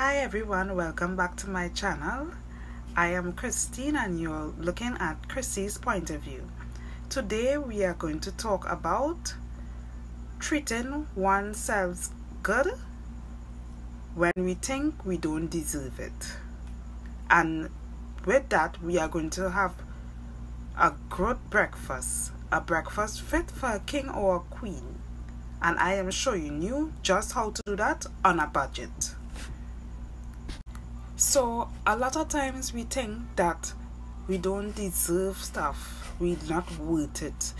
Hi everyone, welcome back to my channel. I am Christine and you're looking at Chrissy's point of view. Today we are going to talk about treating oneself good when we think we don't deserve it. And with that, we are going to have a good breakfast, a breakfast fit for a king or a queen. And I am showing you just how to do that on a budget. So a lot of times we think that we don't deserve stuff, we're not worth it,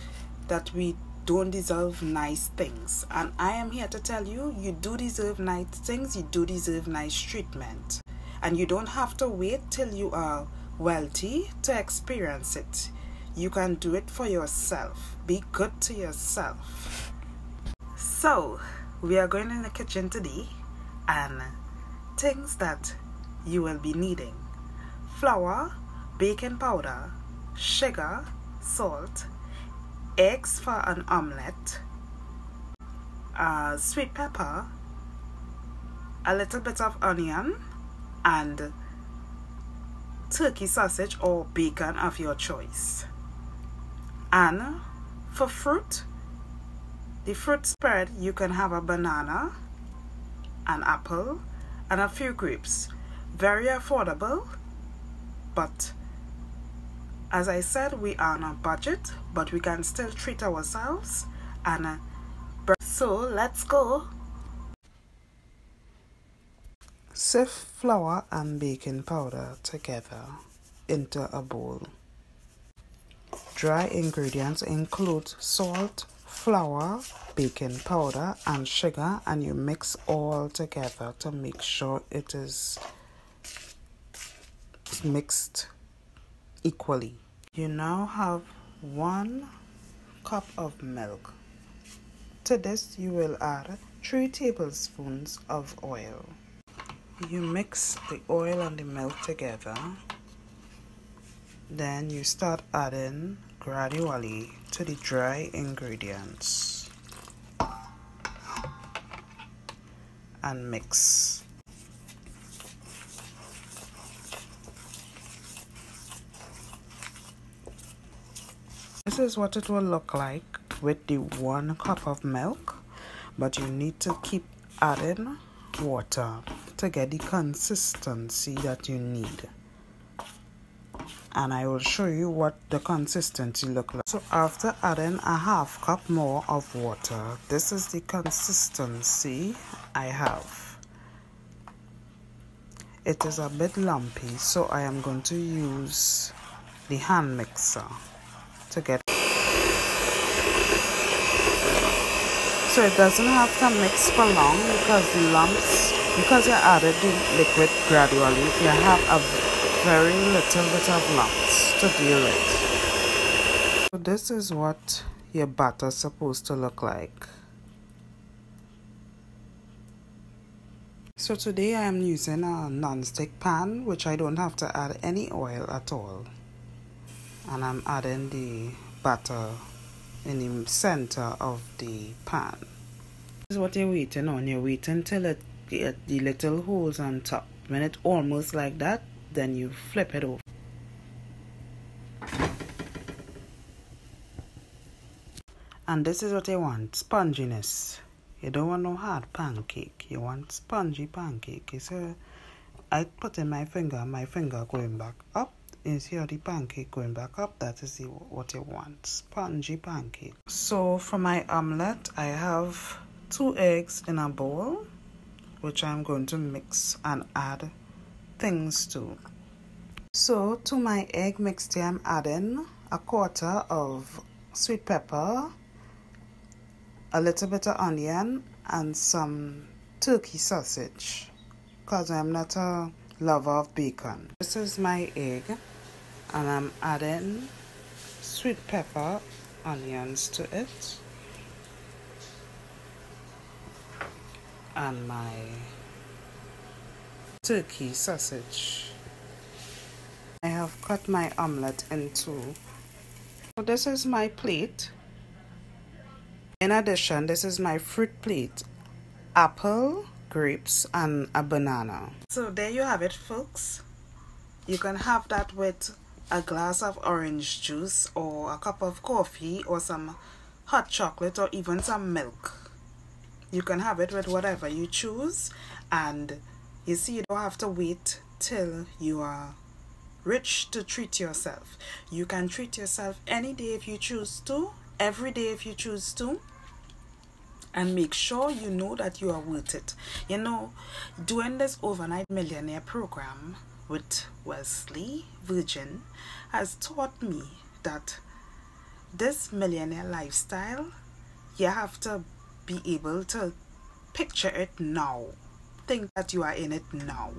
that we don't deserve nice things. And I am here to tell you, you do deserve nice things, you do deserve nice treatment. And you don't have to wait till you are wealthy to experience it. You can do it for yourself. Be good to yourself. So we are going in the kitchen today, and things that you will be needing: flour, baking powder, sugar, salt, eggs for an omelette, sweet pepper, a little bit of onion, and turkey sausage or bacon of your choice. And for fruit, the fruit spread, you can have a banana, an apple, and a few grapes. Very affordable, but as I said, we are on a budget, but we can still treat ourselves. And so let's go. Sift flour and baking powder together into a bowl. Dry ingredients include salt, flour, baking powder, and sugar, and you mix all together to make sure it is mixed equally. You now have 1 cup of milk. To this you will add 3 tablespoons of oil. You mix the oil and the milk together. Then you start adding gradually to the dry ingredients and mix. This is what it will look like with the 1 cup of milk, but you need to keep adding water to get the consistency that you need. And I will show you what the consistency look like. So after adding a 1/2 cup more of water, this is the consistency I have. It is a bit lumpy, so I am going to use the hand mixer to get. So it doesn't have to mix for long because the lumps, because you added the liquid gradually, you have a very little bit of lumps to deal with. So this is what your batter is supposed to look like. So today I am using a non-stick pan, which I don't have to add any oil at all. And I'm adding the batter in the center of the pan. This is what you're waiting on. You're waiting till it get the little holes on top. When it's almost like that, then you flip it over. And this is what you want: sponginess. You don't want no hard pancake. You want spongy pancake. So I put in my finger going back up. You see how the pancake going back up? That is what you want: spongy pancake. So for my omelette, I have 2 eggs in a bowl, which I'm going to mix and add things to. So to my egg mixture, I'm adding 1/4 of sweet pepper, a little bit of onion, and some turkey sausage, because I'm not a lover of bacon. This is my egg, and I'm adding sweet pepper, onions to it, and my turkey sausage. I have cut my omelette in 2. So this is my plate. In addition, this is my fruit plate: apple grapes, and a banana. So there you have it, folks. You can have that with a glass of orange juice or a cup of coffee or some hot chocolate or even some milk. You can have it with whatever you choose, and you see, you don't have to wait till you are rich to treat yourself. You can treat yourself any day if you choose to, every day if you choose to, and make sure you know that you are worth it. You know, doing this overnight millionaire program with Wesley Virgin has taught me that this millionaire lifestyle, you have to be able to picture it now. Think that you are in it now.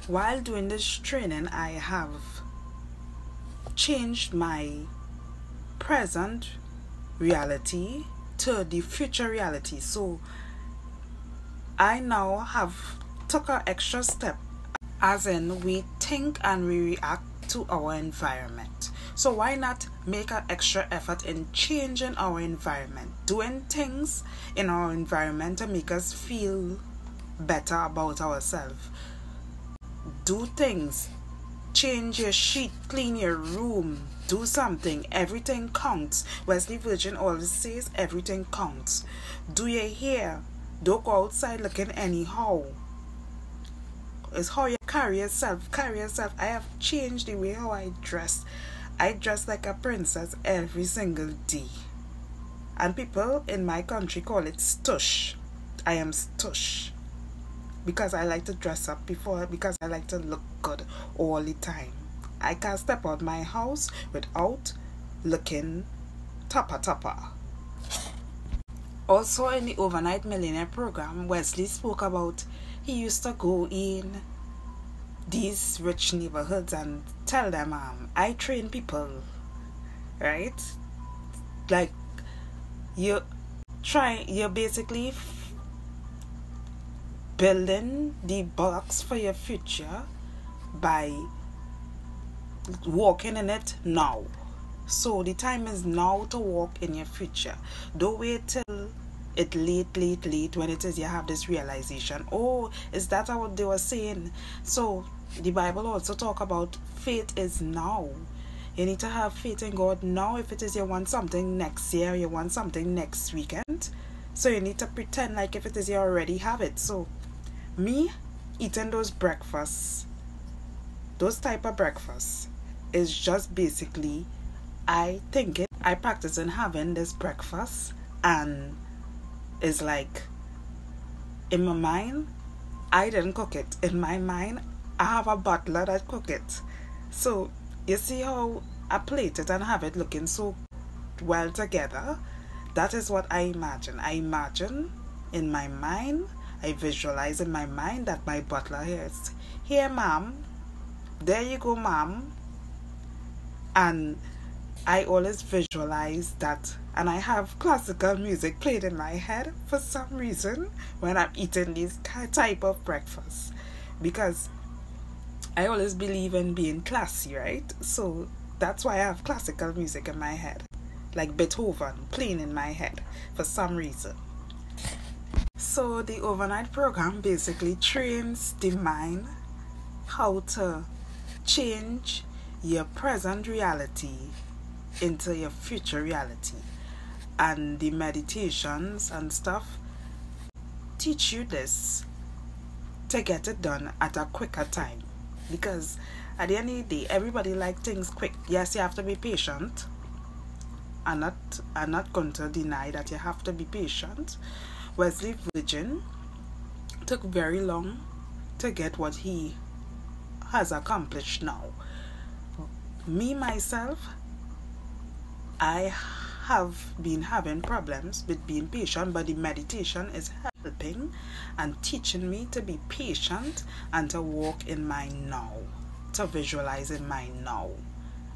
While doing this training, I have changed my present reality to the future reality. So I now have took an extra step, as in we think and we react to our environment. So why not make an extra effort in changing our environment, doing things in our environment to make us feel better about ourselves. Do things, change your sheet, clean your room, do something. Everything counts. Wesley Virgin always says everything counts. Do your hair. Don't go outside looking anyhow. It's how you carry yourself. I have changed the way how I dress. I dress like a princess every single day. And people in my country call it stush. I am stush. Because I like to dress up because I like to look good all the time. I can't step out my house without looking topper. Also in the Overnight Millionaire program, Wesley spoke about he used to go in these rich neighborhoods and tell them, I train people, right? Like, you're basically building the blocks for your future by walking in it now. So the time is now to walk in your future. Don't wait till it late when it is you have this realization. Oh, is that what they were saying? So the Bible also talk about faith is now. You need to have faith in God now. If it is you want something next year, you want something next weekend, so you need to pretend like if it is you already have it. So me eating those breakfasts, those type of breakfasts, is just basically I practice in having this breakfast, and it's like in my mind I didn't cook it. In my mind I have a butler that cook it. So you see how I plate it and have it looking so well together? That is what I imagine. I imagine in my mind, I visualize in my mind that my butler is here, ma'am. There you go, ma'am. And I always visualize that, and I have classical music played in my head for some reason when I'm eating this type of breakfast, because I always believe in being classy, right? So that's why I have classical music in my head, like Beethoven playing in my head for some reason. So the overnight program basically trains the mind how to change your present reality into your future reality. And the meditations and stuff teach you this to get it done at a quicker time. Because at the end of the day, everybody likes things quick. Yes, you have to be patient. I'm not going to deny that you have to be patient. Wesley Virgin took very long to get what he has accomplished now. Me, myself, I have been having problems with being patient, but the meditation is helping and teaching me to be patient and to walk in my now, to visualize in my now.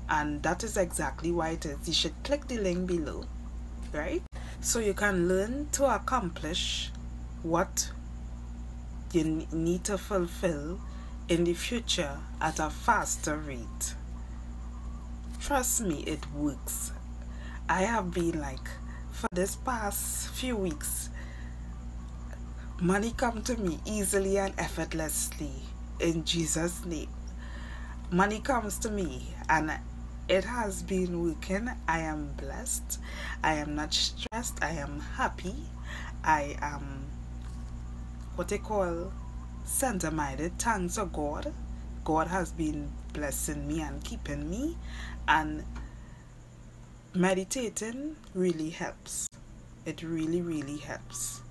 And that is exactly why it is. You should click the link below, right? So you can learn to accomplish what you need to fulfill in the future at a faster rate. Trust me, it works. I have been like, for this past few weeks, Money come to me easily and effortlessly in Jesus' name. Money comes to me and it has been working. I am blessed. I am not stressed. I am happy. I am what they call center-minded. Thanks to God. God has been blessing me and keeping me, and meditating really helps. It really helps.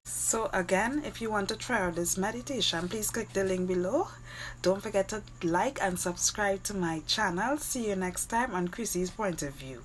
So again, if you want to try out this meditation, please click the link below. Don't forget to like and subscribe to my channel. See you next time on Chrissy's Point of View.